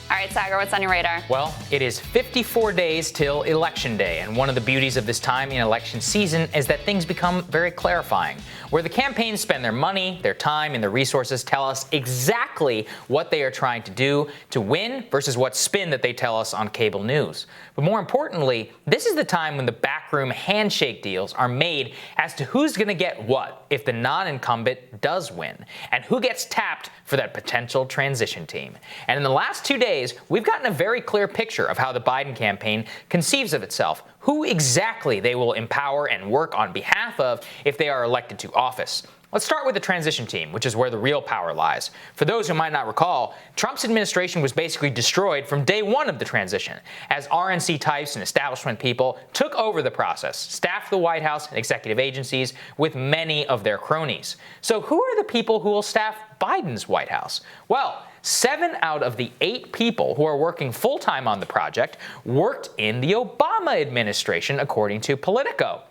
All right, Saagar, what's on your radar? Well, it is 54 days till Election Day, and one of the beauties of this time in election season is that things become very clarifying. Where the campaigns spend their money, their time, and their resources tell us exactly what they are trying to do to win versus what spin that they tell us on cable news. But more importantly, this is the time when the backroom handshake deals are made as to who's going to get what if the non-incumbent does win, and who gets tapped for that potential transition team. And in the last 2 days, we've gotten a very clear picture of how the Biden campaign conceives of itself, who exactly they will empower and work on behalf of if they are elected to office. Let's start with the transition team, which is where the real power lies. For those who might not recall, Trump's administration was basically destroyed from day one of the transition, as RNC types and establishment people took over the process, staffed the White House and executive agencies with many of their cronies. So who are the people who will staff Biden's White House? Well, 7 out of the 8 people who are working full-time on the project worked in the Obama administration, according to Politico.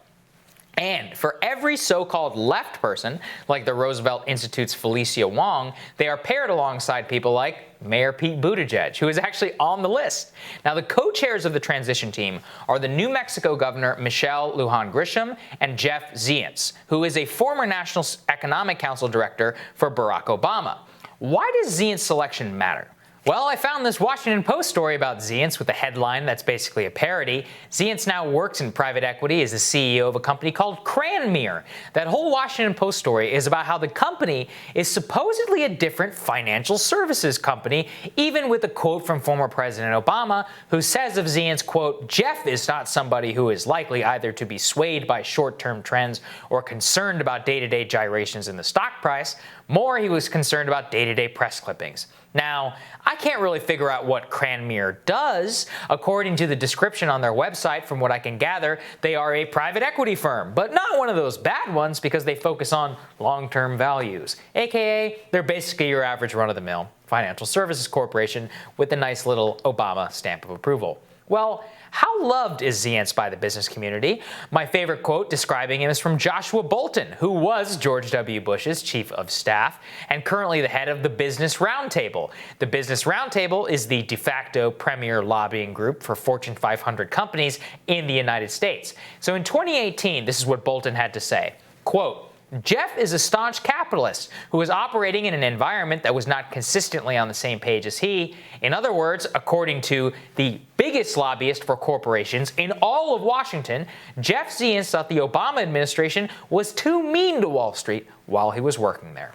And for every so-called left person, like the Roosevelt Institute's Felicia Wong, they are paired alongside people like Mayor Pete Buttigieg, who is actually on the list. Now, the co-chairs of the transition team are the New Mexico Governor Michelle Lujan Grisham and Jeff Zients, who is a former National Economic Council director for Barack Obama. Why does Zients' selection matter? Well, I found this Washington Post story about Zients with a headline that's basically a parody. Zients now works in private equity as the CEO of a company called Cranmere. That whole Washington Post story is about how the company is supposedly a different financial services company, even with a quote from former President Obama, who says of Zients, quote, "Jeff is not somebody who is likely either to be swayed by short-term trends or concerned about day-to-day gyrations in the stock price. More, he was concerned about day-to-day press clippings." Now, I can't really figure out what Cranmere does. According to the description on their website, from what I can gather, they are a private equity firm, but not one of those bad ones because they focus on long-term values, aka they're basically your average run-of-the-mill financial services corporation with a nice little Obama stamp of approval. Well, how loved is Zients by the business community? My favorite quote describing him is from Joshua Bolten, who was George W. Bush's chief of staff and currently the head of the Business Roundtable. The Business Roundtable is the de facto premier lobbying group for Fortune 500 companies in the United States. So in 2018, this is what Bolten had to say, quote, "Jeff is a staunch capitalist who is operating in an environment that was not consistently on the same page as he. In other words, according to the biggest lobbyist for corporations in all of Washington, Jeff Zients thought the Obama administration was too mean to Wall Street while he was working there."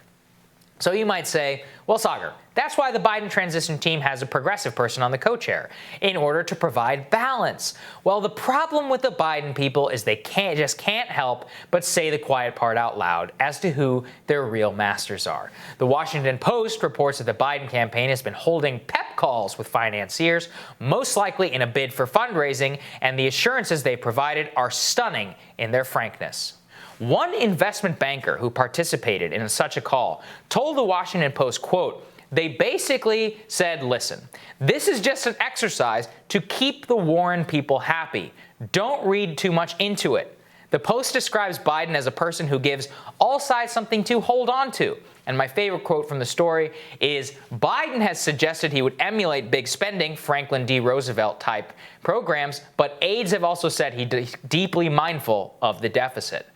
So you might say, well, Saagar, that's why the Biden transition team has a progressive person on the co-chair, in order to provide balance. Well, the problem with the Biden people is they just can't help but say the quiet part out loud as to who their real masters are. The Washington Post reports that the Biden campaign has been holding pep calls with financiers, most likely in a bid for fundraising, and the assurances they provided are stunning in their frankness. One investment banker who participated in such a call told the Washington Post, quote, "They basically said, listen, this is just an exercise to keep the Warren people happy. Don't read too much into it." The Post describes Biden as a person who gives all sides something to hold on to. And my favorite quote from the story is, Biden has suggested he would emulate big spending, Franklin D. Roosevelt type programs, but aides have also said he's deeply mindful of the deficit.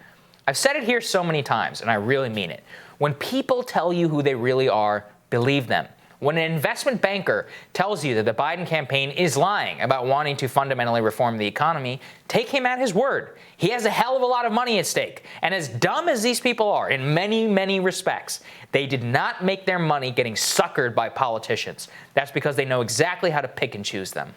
I've said it here so many times, and I really mean it. When people tell you who they really are, believe them. When an investment banker tells you that the Biden campaign is lying about wanting to fundamentally reform the economy, take him at his word. He has a hell of a lot of money at stake. And as dumb as these people are in many, many respects, they did not make their money getting suckered by politicians. That's because they know exactly how to pick and choose them.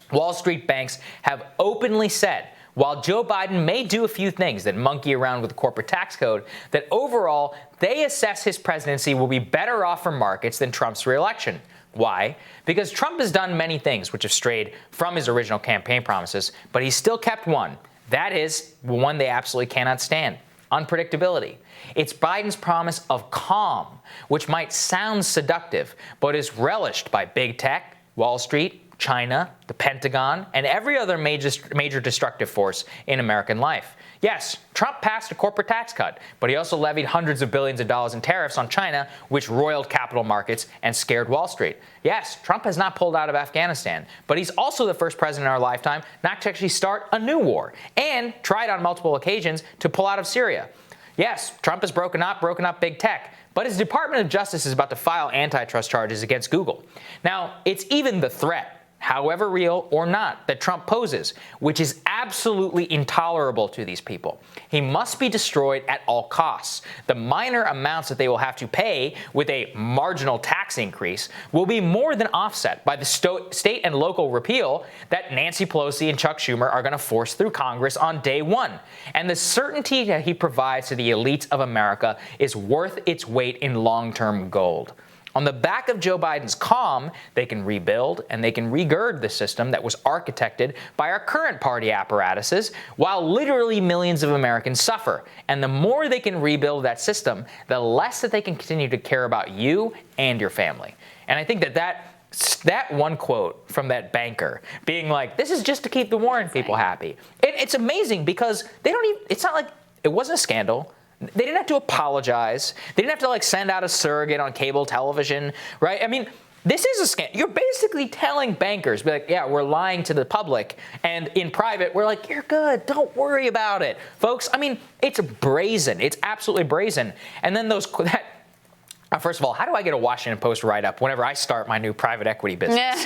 Wall Street banks have openly said, while Joe Biden may do a few things that monkey around with the corporate tax code, that overall, they assess his presidency will be better off for markets than Trump's reelection. Why? Because Trump has done many things which have strayed from his original campaign promises, but he's still kept one. That is one they absolutely cannot stand: unpredictability. It's Biden's promise of calm, which might sound seductive, but is relished by big tech, Wall Street, China, the Pentagon, and every other major destructive force in American life. Yes, Trump passed a corporate tax cut, but he also levied hundreds of billions of dollars in tariffs on China, which roiled capital markets and scared Wall Street. Yes, Trump has not pulled out of Afghanistan, but he's also the first president in our lifetime not to actually start a new war, and tried on multiple occasions to pull out of Syria. Yes, Trump has broken up big tech, but his Department of Justice is about to file antitrust charges against Google. Now, it's even the threat, however real or not, that Trump poses, which is absolutely intolerable to these people. He must be destroyed at all costs. The minor amounts that they will have to pay with a marginal tax increase will be more than offset by the state and local repeal that Nancy Pelosi and Chuck Schumer are going to force through Congress on day one. And the certainty that he provides to the elites of America is worth its weight in long-term gold. On the back of Joe Biden's calm, they can rebuild and they can regird the system that was architected by our current party apparatuses, while literally millions of Americans suffer. And the more they can rebuild that system, the less that they can continue to care about you and your family. And I think that one quote from that banker being like, this is just to keep the Warren people happy. It's amazing because it's not like it wasn't a scandal. They didn't have to apologize. They didn't have to send out a surrogate on cable television, right? I mean, this is a scandal. You're basically telling bankers, be like, yeah, we're lying to the public. And in private, we're like, you're good. Don't worry about it. Folks, I mean, it's brazen. It's absolutely brazen. And then first of all, how do I get a Washington Post write-up whenever I start my new private equity business?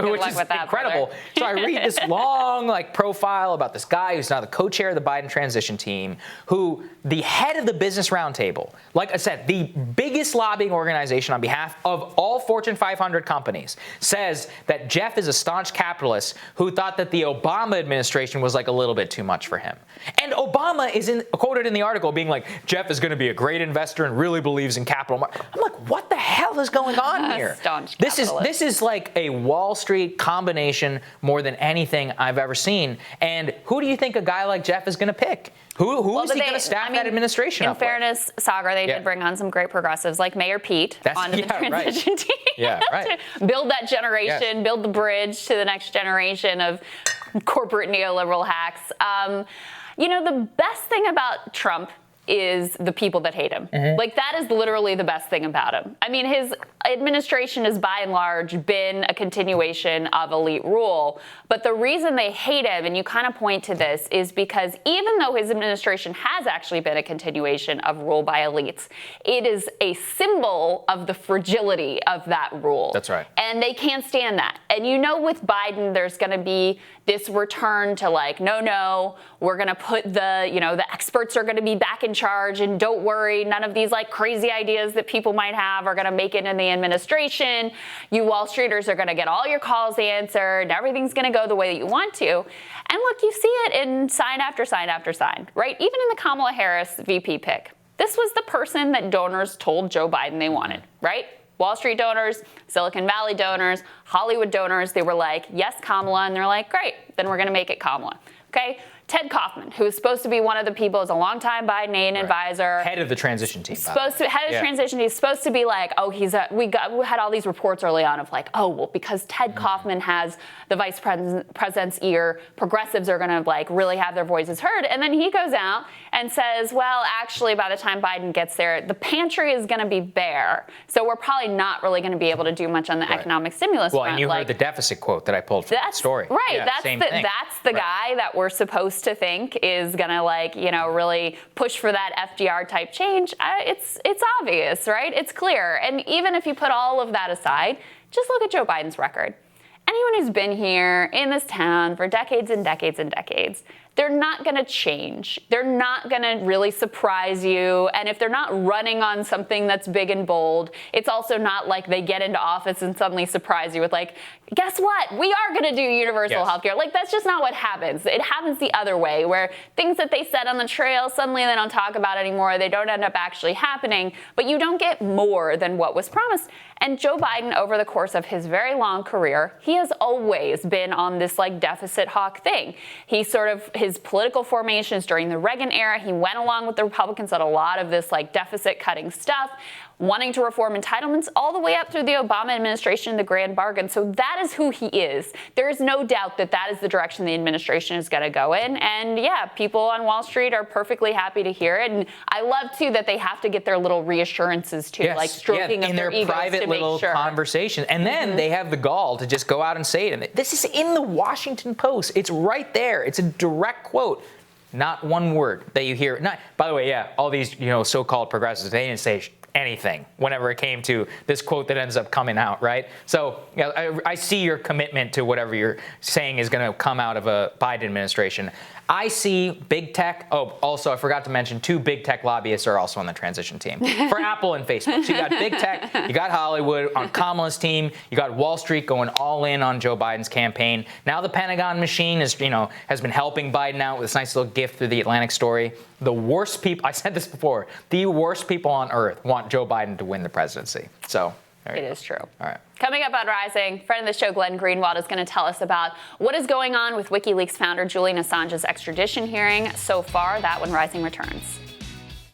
Which is incredible. So I read this long profile about this guy who's now the co-chair of the Biden transition team, who the head of the Business Roundtable, like I said, the biggest lobbying organization on behalf of all Fortune 500 companies, says that Jeff is a staunch capitalist who thought that the Obama administration was a little bit too much for him. And Obama is quoted in the article being like, Jeff is going to be a great investor and really believes in capital markets. I'm like, what the hell is going on here? This is like a Wall Street combination more than anything I've ever seen. And who do you think a guy like Jeff is going to pick? Who is he going to staff that administration up with? In fairness, Saagar, they did bring on some great progressives like Mayor Pete onto the transition team. Yeah, right. To build that generation, build the bridge to the next generation of corporate neoliberal hacks. The best thing about Trump is the people that hate him. That is literally the best thing about him. I mean, his administration has by and large been a continuation of elite rule. But the reason they hate him, and you kind of point to this, is because even though his administration has actually been a continuation of rule by elites, it is a symbol of the fragility of that rule. That's right. And they can't stand that. And with Biden, there's going to be this return to no, we're going to put the experts are going to be back in charge, and don't worry, none of these crazy ideas that people might have are going to make it in the administration. You Wall Streeters are going to get all your calls answered. Everything's going to go the way that you want to. And look, you see it in sign after sign after sign, right? Even in the Kamala Harris VP pick. This was the person that donors told Joe Biden they wanted, right? Wall Street donors, Silicon Valley donors, Hollywood donors, they were like, yes, Kamala. And they're like, great, then we're going to make it Kamala. Okay? Ted Kaufman, who is supposed to be one of the people, is a longtime Biden aide advisor. Head of the transition team. Transition team. He's supposed to be we had all these reports early on of because Ted Kaufman has the vice president's ear, progressives are going to really have their voices heard. And then he goes out and says, well, actually, by the time Biden gets there, the pantry is going to be bare. So we're probably not really going to be able to do much on the economic stimulus front. Well, and you heard the deficit quote that I pulled from that story. Right. Yeah, that's the guy that we're supposed to think is going to really push for that FDR type change. It's obvious, right? It's clear. And even if you put all of that aside, just look at Joe Biden's record. Anyone who's been here in this town for decades and decades and decades, they're not going to change. They're not going to really surprise you. And if they're not running on something that's big and bold, it's also not like they get into office and suddenly surprise you with guess what? We are going to do universal health care. That's just not what happens. It happens the other way, where things that they said on the trail, suddenly they don't talk about anymore. They don't end up actually happening, but you don't get more than what was promised. And Joe Biden, over the course of his very long career, he has always been on this deficit hawk thing. He his political formations during the Reagan era, he went along with the Republicans on a lot of this deficit cutting stuff. wanting to reform entitlements all the way up through the Obama administration, the grand bargain. So that is who he is. There is no doubt that that is the direction the administration is going to go in. And yeah, people on Wall Street are perfectly happy to hear it. And I love too that they have to get their little reassurances too, like stroking of their egos private to little make sure. conversation. And then they have the gall to just go out and say it. And this is in the Washington Post. It's right there. It's a direct quote. Not one word that you hear. By the way, yeah, all these so-called progressives, they didn't say anything whenever it came to this quote that ends up coming out, right? So I see your commitment to whatever you're saying is going to come out of a Biden administration. I see big tech. Oh, also, I forgot to mention 2 big tech lobbyists are also on the transition team for Apple and Facebook. So you got big tech, you got Hollywood on Kamala's team, you got Wall Street going all in on Joe Biden's campaign. Now the Pentagon machine is, has been helping Biden out with this nice little gift through the Atlantic story. The worst people, I said this before, the worst people on earth want Joe Biden to win the presidency. So it is true. All right. Coming up on Rising, friend of the show, Glenn Greenwald, is going to tell us about what is going on with WikiLeaks founder Julian Assange's extradition hearing. So far, that when Rising returns.